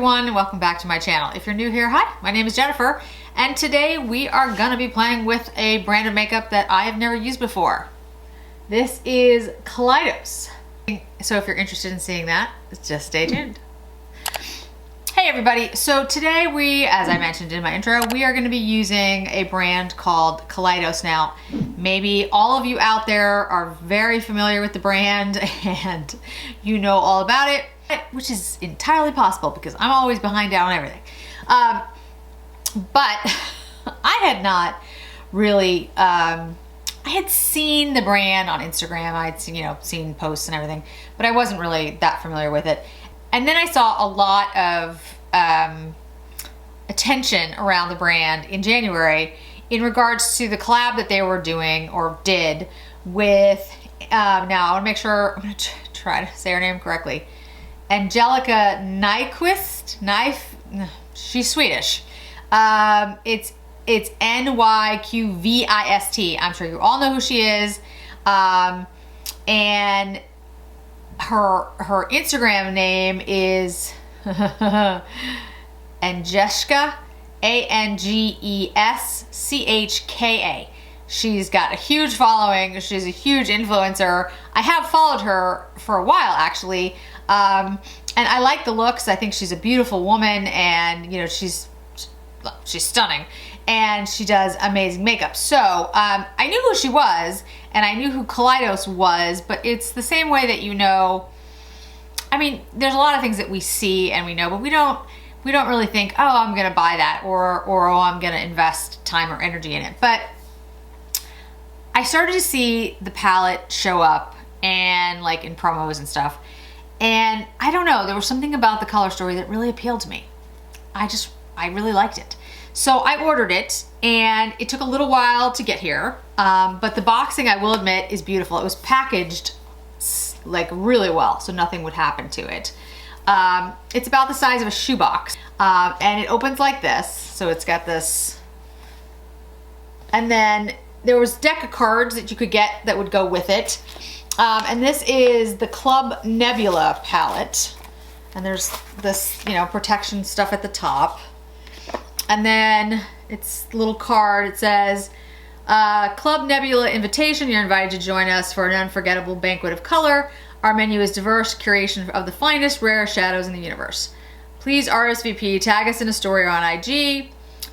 everyone, and welcome back to my channel. If you're new here, hi, my name is Jennifer, and today we are gonna be playing with a brand of makeup that I have never used before. This is Kaleidos. So if you're interested in seeing that, just stay tuned. Hey everybody, so today we, as I mentioned in my intro, we are gonna be using a brand called Kaleidos. Now, maybe all of you out there are very familiar with the brand and you know all about it, which is entirely possible because I'm always behind on everything. But I had not really, I had seen the brand on Instagram. I had seen, seen posts and everything, but I wasn't really that familiar with it. And then I saw a lot of attention around the brand in January in regards to the collab that they were doing or did with, now I want to make sure, I'm going to try to say her name correctly, Angelica Nyqvist. She's Swedish. It's Nyqvist. I'm sure you all know who she is. And her Instagram name is Angelica, Angeschka. She's got a huge following. She's a huge influencer. I have followed her for a while actually. And I like the looks. I think she's a beautiful woman, and she's stunning, and she does amazing makeup. So I knew who she was, and I knew who Kaleidos was, but it's the same way that I mean, there's a lot of things that we see and we know, but we don't really think, oh, I'm gonna buy that, or oh, I'm gonna invest time or energy in it. But I started to see the palette show up and like in promos and stuff, and I don't know, there was something about the color story that really appealed to me. I really liked it. So I ordered it, and it took a little while to get here, but the boxing, I will admit, is beautiful. It was packaged like really well, so nothing would happen to it. It's about the size of a shoebox, and it opens like this. So it's got this, and then there was a deck of cards that you could get that would go with it. And this is the Club Nebula palette, and there's this, protection stuff at the top. And then it's a little card. It says, Club Nebula invitation. You're invited to join us for an unforgettable banquet of color. Our menu is diverse curation of the finest, rarest shadows in the universe. Please RSVP, tag us in a story on IG.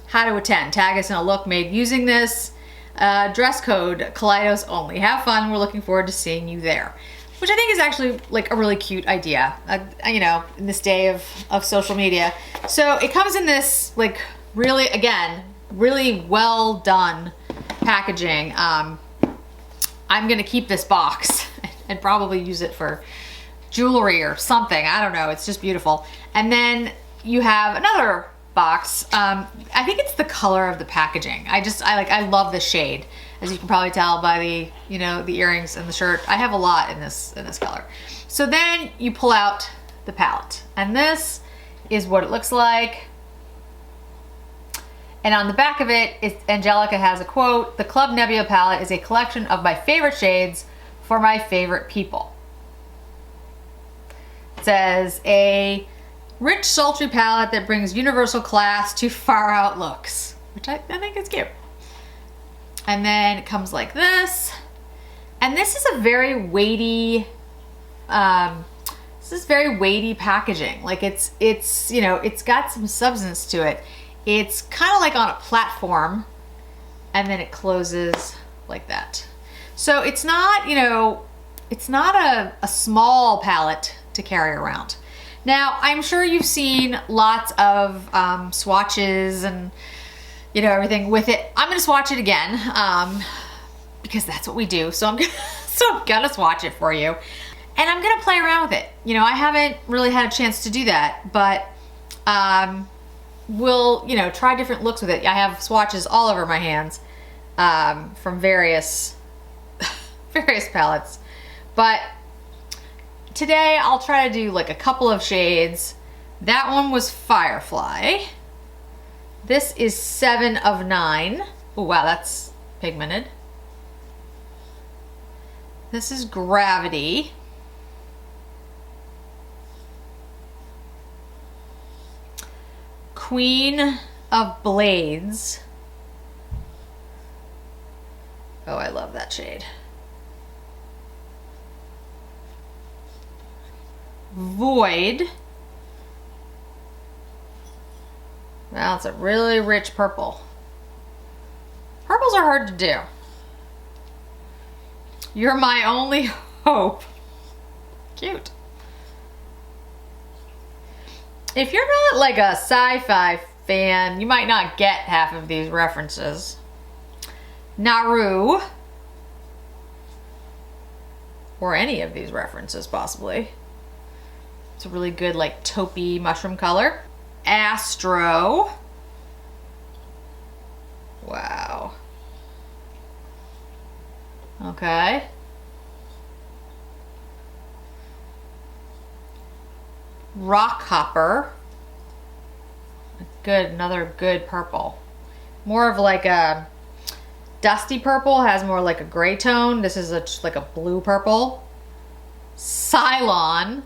How to attend, tag us in a look made using this. Dress code, Kaleidos only. Have fun. We're looking forward to seeing you there. Which I think is actually like a really cute idea, in this day of social media. So it comes in this like really, again, really well done packaging. I'm gonna keep this box and probably use it for jewelry or something. I don't know, it's just beautiful. And then you have another box. I think it's the color of the packaging. I love the shade, as you can probably tell by the, the earrings and the shirt. I have a lot in this color. So then you pull out the palette, and this is what it looks like. And on the back of it, Angelica has a quote: "The Club Nebula palette is a collection of my favorite shades for my favorite people." It says, a rich, sultry palette that brings universal class to far out looks, which I think is cute. And then it comes like this. And this is a very weighty, packaging. Like it's got some substance to it. It's kind of like on a platform, and then it closes like that. So it's not, it's not a small palette to carry around. Now, I'm sure you've seen lots of swatches and, everything with it. I'm gonna swatch it again, because that's what we do. So I'm gonna swatch it for you. And I'm gonna play around with it. I haven't really had a chance to do that, but we'll, try different looks with it. I have swatches all over my hands from various palettes. But today I'll try to do like a couple of shades. That one was Firefly. This is 7 of 9. Oh wow, that's pigmented. This is Gravity. Queen of Blades. Oh, I love that shade. Void. Wow, it's a really rich purple. Purples are hard to do. You're my only hope. Cute. If you're not like a sci-fi fan, you might not get half of these references. Naru. Or any of these references, possibly. It's a really good, like, taupey mushroom color. Astro. Wow. Okay. Rock Hopper. Good, another good purple. More of like a dusty purple, has more like a gray tone. This is just like a blue purple. Cylon.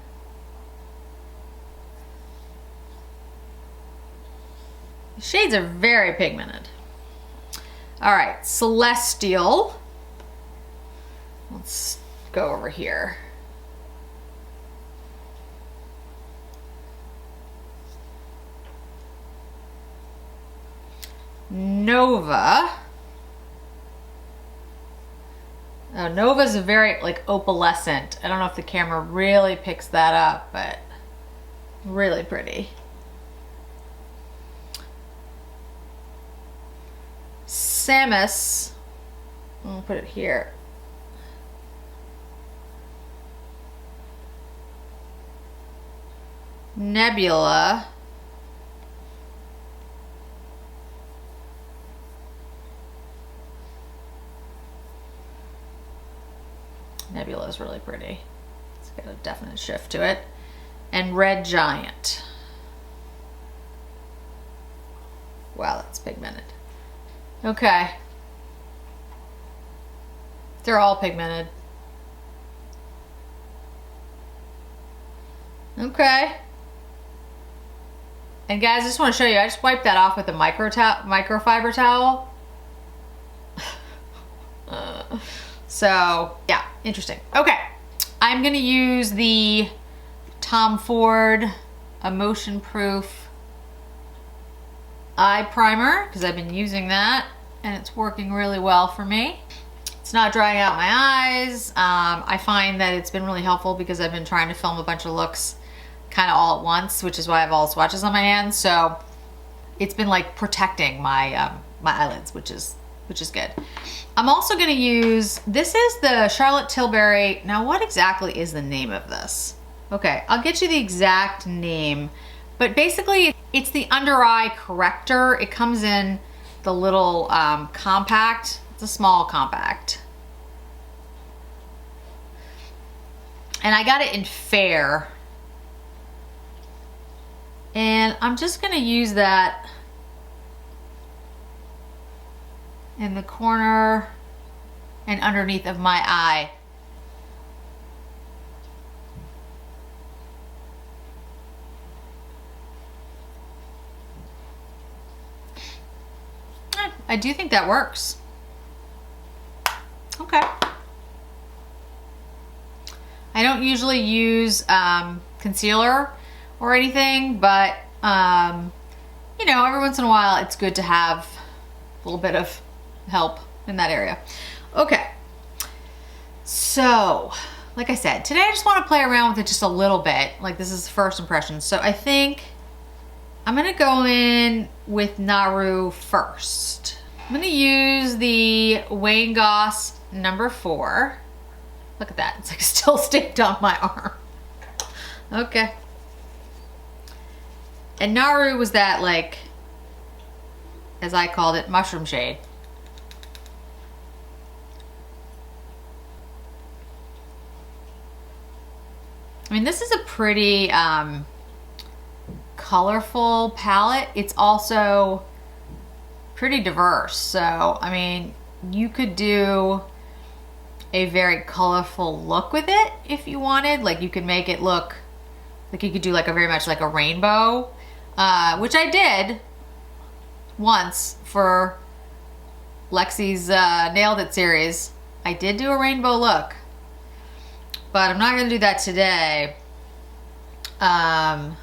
The shades are very pigmented. All right, Celestial. Let's go over here. Nova. Oh, Nova's a very like opalescent. I don't know if the camera really picks that up, but really pretty. Samus. I'll put it here. Nebula. Nebula is really pretty. It's got a definite shift to it. And Red Giant. Wow, that's pigmented. Okay. They're all pigmented. Okay. And guys, I just want to show you, I just wiped that off with a microfiber towel. So, yeah, interesting. Okay, I'm gonna use the Tom Ford Emotion Proof eye primer because I've been using that and it's working really well for me. It's not drying out my eyes. I find that it's been really helpful because I've been trying to film a bunch of looks kind of all at once, which is why I have all the swatches on my hands. So it's been like protecting my my eyelids, which is good. I'm also gonna use, this is the Charlotte Tilbury. Now what exactly is the name of this? Okay, I'll get you the exact name, but basically it's the under eye corrector. It comes in the little compact. It's a small compact. And I got it in fair. And I'm just gonna use that in the corner and underneath of my eye. I do think that works. Okay. I don't usually use concealer or anything, but you know, every once in a while it's good to have a little bit of help in that area. Okay, so like I said, today I just want to play around with it just a little bit. Like, this is first impression. So I think I'm gonna go in with Naru first. I'm gonna use the Wayne Goss #4. Look at that, it's like still sticked on my arm. Okay. And Naru was that, like, as I called it, mushroom shade. I mean, this is a pretty colorful palette. It's also pretty diverse. So, I mean, you could do a very colorful look with it if you wanted. Like, you could make it look like you could do like a very much like a rainbow. which I did once for Lexi's Nailed It series. I did do a rainbow look, but I'm not gonna do that today. But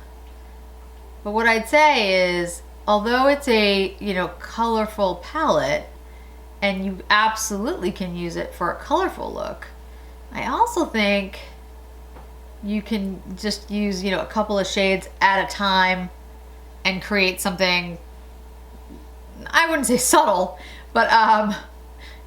what I'd say is, although it's a, you know, colorful palette, and you absolutely can use it for a colorful look, I also think you can just use, you know, a couple of shades at a time and create something, I wouldn't say subtle, but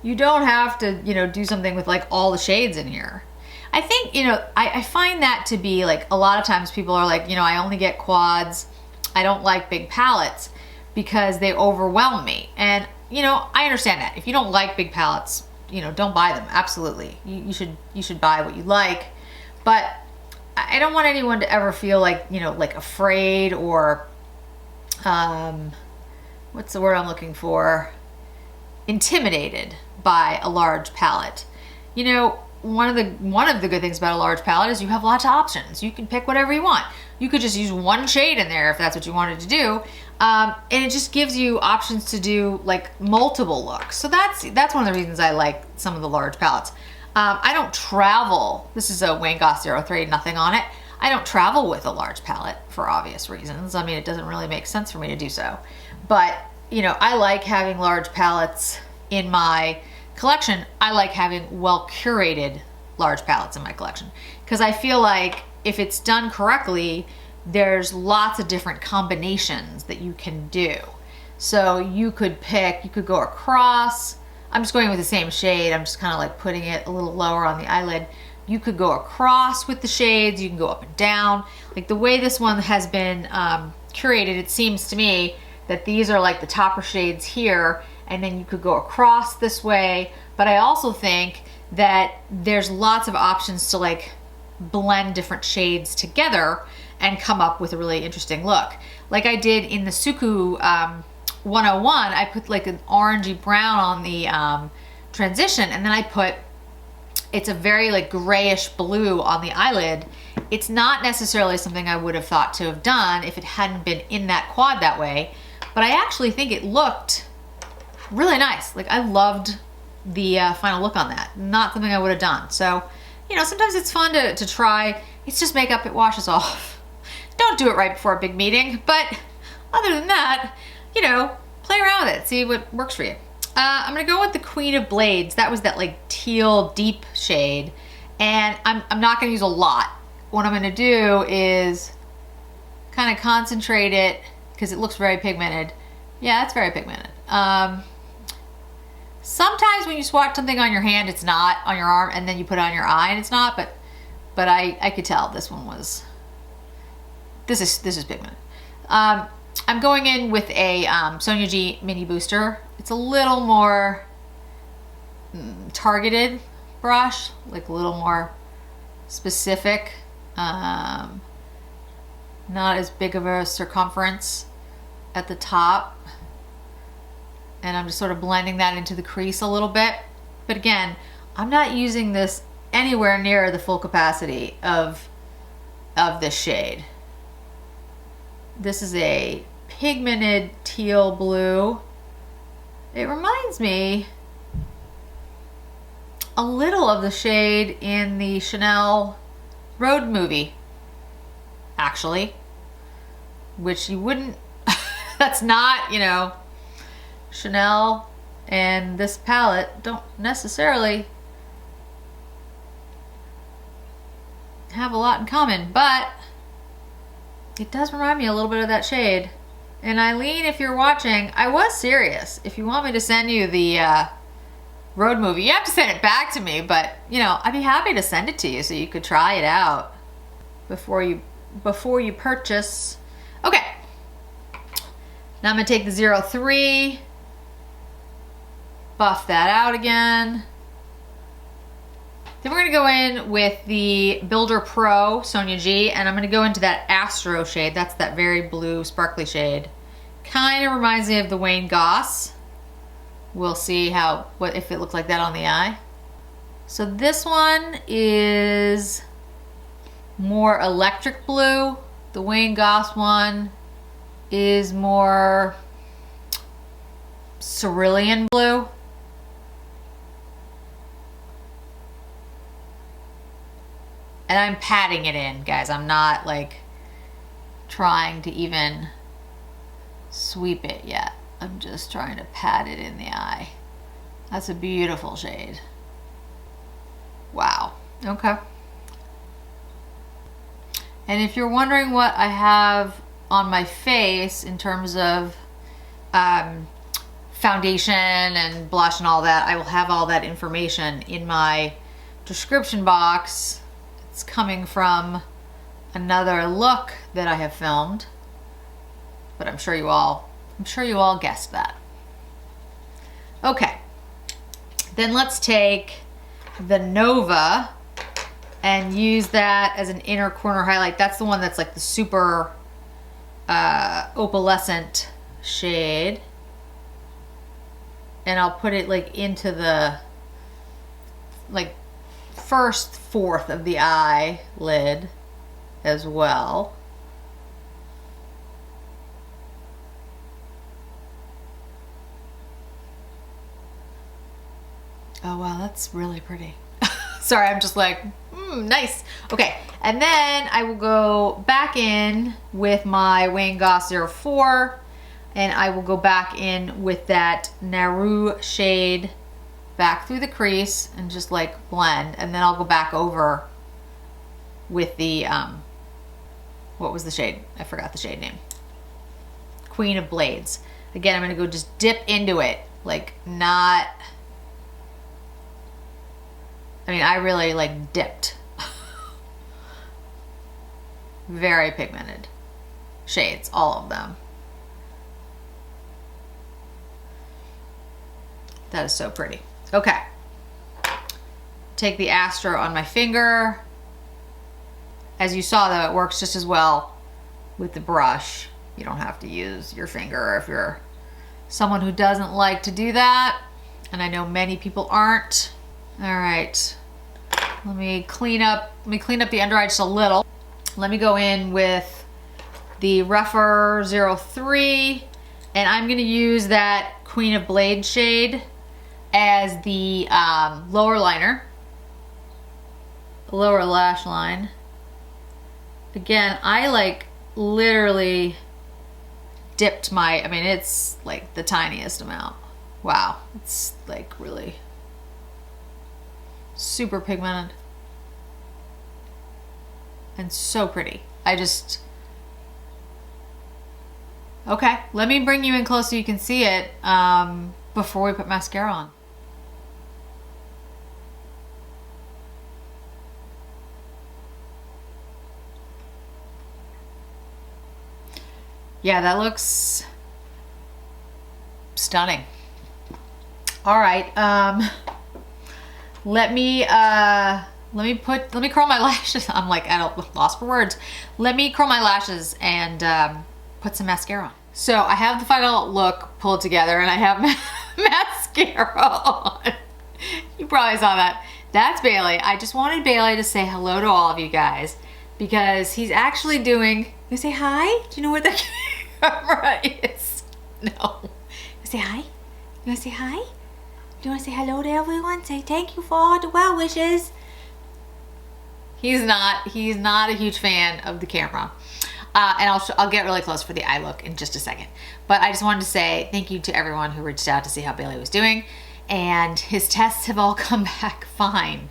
you don't have to, you know, do something with like all the shades in here. I think, you know, I find that to be like, a lot of times people are like, you know, I only get quads, I don't like big palettes because they overwhelm me. And, you know, I understand that. If you don't like big palettes, you know, don't buy them. Absolutely. You should buy what you like. But I don't want anyone to ever feel like, you know, like afraid or, what's the word I'm looking for? Intimidated by a large palette. You know, one of the good things about a large palette is you have lots of options. You can pick whatever you want. You could just use one shade in there if that's what you wanted to do. And it just gives you options to do like multiple looks. So that's one of the reasons I like some of the large palettes. I don't travel. This is a Wayne Goss 03, nothing on it. I don't travel with a large palette for obvious reasons. I mean, it doesn't really make sense for me to do so. But, you know, I like having large palettes in my collection. I like having well-curated large palettes in my collection because I feel like if it's done correctly, there's lots of different combinations that you can do. So you could go across. I'm just going with the same shade. I'm just kind of like putting it a little lower on the eyelid. You could go across with the shades. You can go up and down. Like the way this one has been curated, it seems to me that these are like the topper shades here, and then you could go across this way. But I also think that there's lots of options to like blend different shades together and come up with a really interesting look. Like I did in the Suku 101, I put like an orangey brown on the transition, and then I put, it's a very like grayish blue on the eyelid. It's not necessarily something I would have thought to have done if it hadn't been in that quad that way, but I actually think it looked really nice. Like I loved the final look on that. Not something I would have done. So, you know, sometimes it's fun to try. It's just makeup, it washes off. Don't do it right before a big meeting, but other than that, you know, play around with it, see what works for you. I'm gonna go with the Queen of Blades. That was that like teal deep shade, and I'm not gonna use a lot. What I'm gonna do is kind of concentrate it because it looks very pigmented. Yeah, it's very pigmented. Sometimes when you swatch something on your hand, it's not on your arm, and then you put it on your eye and it's not, but I could tell this one was, this is pigmented. I'm going in with a Sonia G mini booster. It's a little more targeted brush, like a little more specific, not as big of a circumference at the top. And I'm just sort of blending that into the crease a little bit. But again, I'm not using this anywhere near the full capacity of this shade. This is a pigmented teal blue. It reminds me a little of the shade in the Chanel Road movie, actually, which you wouldn't, that's not, you know, Chanel and this palette don't necessarily have a lot in common, but it does remind me a little bit of that shade. And Eileen, if you're watching, I was serious. If you want me to send you the Road movie, you have to send it back to me, but you know, I'd be happy to send it to you so you could try it out before you purchase. Okay, now I'm gonna take the 03, buff that out again. Then we're gonna go in with the Builder Pro Sonia G, and I'm gonna go into that Astro shade. That's that very blue sparkly shade. Kind of reminds me of the Wayne Goss. We'll see if it looks like that on the eye. So this one is more electric blue. The Wayne Goss one is more cerulean blue. And I'm patting it in, guys. I'm not like trying to even sweep it yet. I'm just trying to pat it in the eye. That's a beautiful shade. Wow. Okay. And if you're wondering what I have on my face in terms of foundation and blush and all that, I will have all that information in my description box. It's coming from another look that I have filmed, but I'm sure you all guessed that. Okay, then let's take the Nova and use that as an inner corner highlight. That's the one that's like the super opalescent shade. And I'll put it like into the like first fourth of the eyelid as well. Oh wow, that's really pretty. Sorry, I'm just like, nice. Okay, and then I will go back in with my Wayne Goss 04, and I will go back in with that Naru shade back through the crease and just like blend, and then I'll go back over with the, what was the shade? I forgot the shade name. Queen of Blades. Again, I'm gonna go just dip into it, like not, I mean, I really like dipped. Very pigmented shades, all of them. That is so pretty. Okay. Take the Astro on my finger. As you saw though, it works just as well with the brush. You don't have to use your finger if you're someone who doesn't like to do that. And I know many people aren't. All right. Let me clean up the under eye just a little. Let me go in with the rougher 03, and I'm gonna use that Queen of Blades shade as the lower liner, lower lash line. Again, I like literally dipped my, I mean, it's like the tiniest amount. Wow, it's like really super pigmented and so pretty. I just, okay, let me bring you in close so you can see it before we put mascara on. Yeah, that looks stunning. All right, let me curl my lashes. I'm like at a loss for words. Let me curl my lashes and put some mascara on. So I have the final look pulled together and I have mascara on. You probably saw that. That's Bailey. I just wanted Bailey to say hello to all of you guys because he's actually doing, you say hi? Do you know where the camera is? No. You say hi? You wanna say hi? Do you wanna say hello to everyone? Say thank you for all the well wishes. He's not a huge fan of the camera. And I'll get really close for the eye look in just a second. But I just wanted to say thank you to everyone who reached out to see how Bailey was doing. And his tests have all come back fine.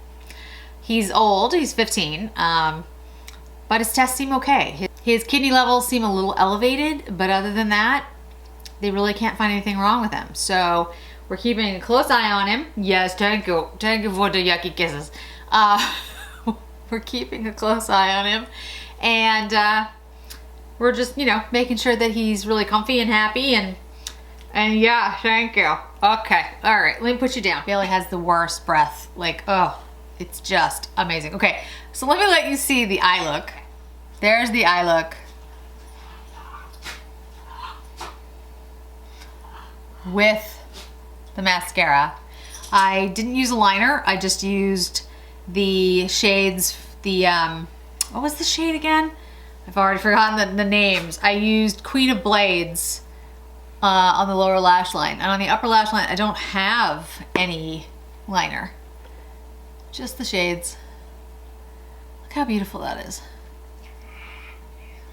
He's old, he's 15, but his tests seem okay. His kidney levels seem a little elevated, but other than that, they really can't find anything wrong with him. So we're keeping a close eye on him. Yes, thank you for the yucky kisses. We're keeping a close eye on him, and we're just, you know, making sure that he's really comfy and happy, and yeah, thank you. Okay, all right, let me put you down. Bailey has the worst breath, like, oh, it's just amazing. Okay, so let me let you see the eye look. There's the eye look with the mascara. I didn't use a liner, I just used the shades, the, what was the shade again? I've already forgotten the names. I used Queen of Blades on the lower lash line. And on the upper lash line, I don't have any liner. Just the shades. Look how beautiful that is.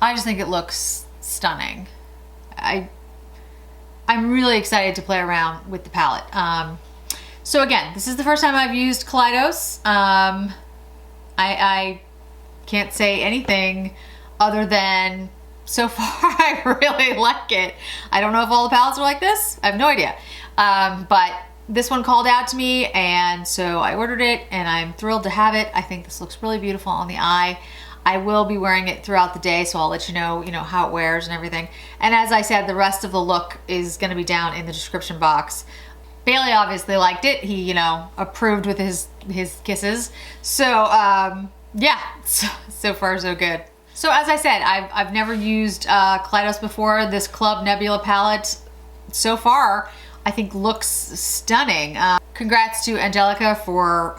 I just think it looks stunning. I'm really excited to play around with the palette. So again, this is the first time I've used Kaleidos. I can't say anything other than so far I really like it. I don't know if all the palettes are like this. I have no idea. But this one called out to me, and so I ordered it, and I'm thrilled to have it. I think this looks really beautiful on the eye. I will be wearing it throughout the day, so I'll let you know how it wears and everything. And as I said, the rest of the look is going to be down in the description box. Bailey obviously liked it. He, approved with his kisses. So, yeah, so far so good. So as I said, I've never used Kaleidos before. This Club Nebula palette, so far, I think looks stunning. Congrats to Angelica for,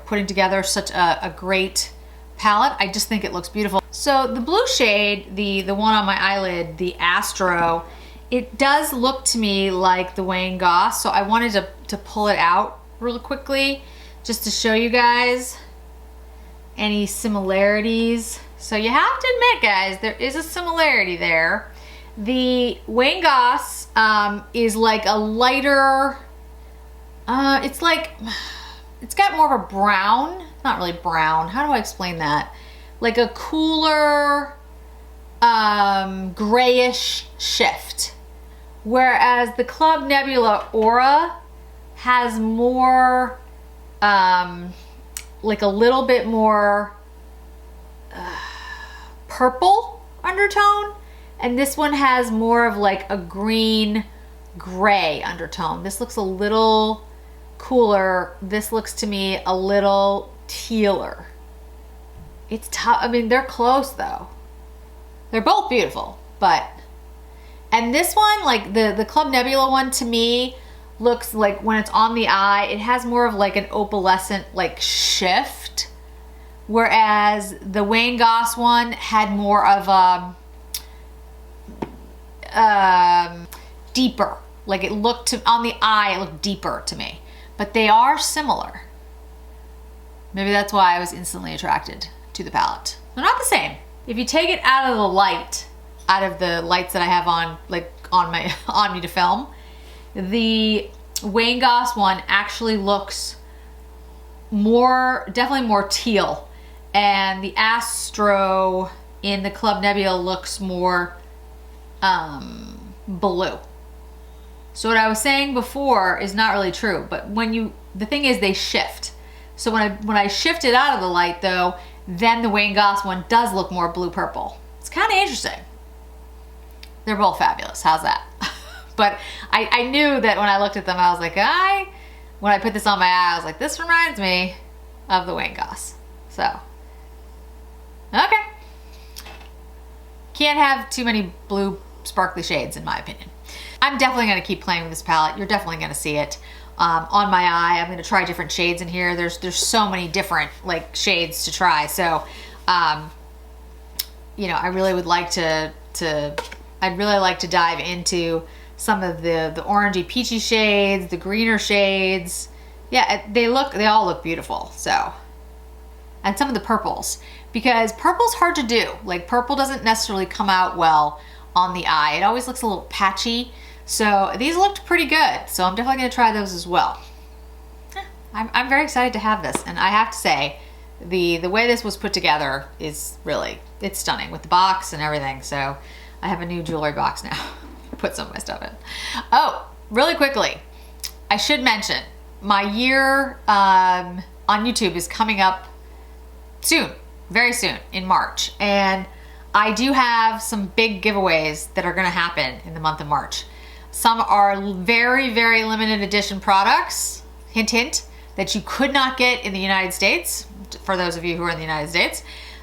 putting together such a great palette. I just think it looks beautiful. So the blue shade, the one on my eyelid, the Astro, it does look to me like the Wayne Goss, so I wanted to pull it out real quickly just to show you guys any similarities. So you have to admit, guys, there is a similarity there. The Wayne Goss is like a lighter, it's got more of a brown, not really brown, how do I explain that? Like a cooler, grayish shift. Whereas the Club Nebula Aura has more, like a little bit more purple undertone. And this one has more of like a green gray undertone. This looks a little cooler. This looks to me a little tealer. It's tough. I mean, they're close though. They're both beautiful, but, and this one, like the Club Nebula one, to me looks like when it's on the eye, it has more of like an opalescent like shift. Whereas the Wayne Goss one had more of a deeper, like it looked on the eye, it looked deeper to me, but they are similar. Maybe that's why I was instantly attracted to the palette. They're not the same. If you take it out of the lights that I have on, like on me to film, the Wayne Goss one actually looks definitely more teal, and the Astro in the Club Nebula looks more blue. So what I was saying before is not really true, but the thing is they shift. So when I shift it out of the light though, then the Wayne Goss one does look more blue purple. It's kind of interesting. They're both fabulous. How's that? But I knew that when I looked at them, I was like, when I put this on my eye, I was like, this reminds me of the Wayne Goss. So, okay. Can't have too many blue sparkly shades in my opinion. I'm definitely going to keep playing with this palette. You're definitely going to see it on my eye. I'm going to try different shades in here. There's so many different like shades to try. So, I really would like I'd really like to dive into some of the orangey peachy shades, the greener shades. Yeah, they all look beautiful. So, and some of the purples, because purple's hard to do. Like purple doesn't necessarily come out well on the eye. It always looks a little patchy. So these looked pretty good. So I'm definitely gonna try those as well. I'm very excited to have this. And I have to say, the way this was put together is really, it's stunning with the box and everything. So I have a new jewelry box now. Put some of my stuff in. Oh, really quickly, I should mention my year on YouTube is coming up soon, very soon in March. And I do have some big giveaways that are gonna happen in the month of March. Some are very, very limited edition products, hint, hint, that you could not get in the United States, for those of you who are in the United States.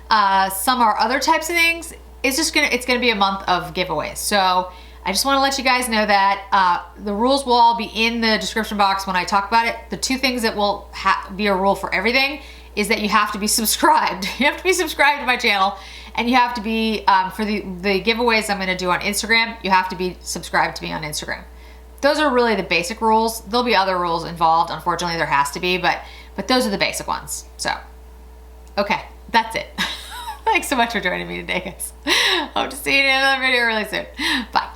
Some are other types of things. It's gonna be a month of giveaways. So I just wanna let you guys know that the rules will all be in the description box when I talk about it. The two things that will be a rule for everything is that you have to be subscribed. You have to be subscribed to my channel, And you have to be, for the giveaways I'm gonna do on Instagram, you have to be subscribed to me on Instagram. Those are really the basic rules. There'll be other rules involved. Unfortunately, there has to be, but those are the basic ones. So, okay, that's it. Thanks so much for joining me today, guys. Hope to see you in another video really soon. Bye.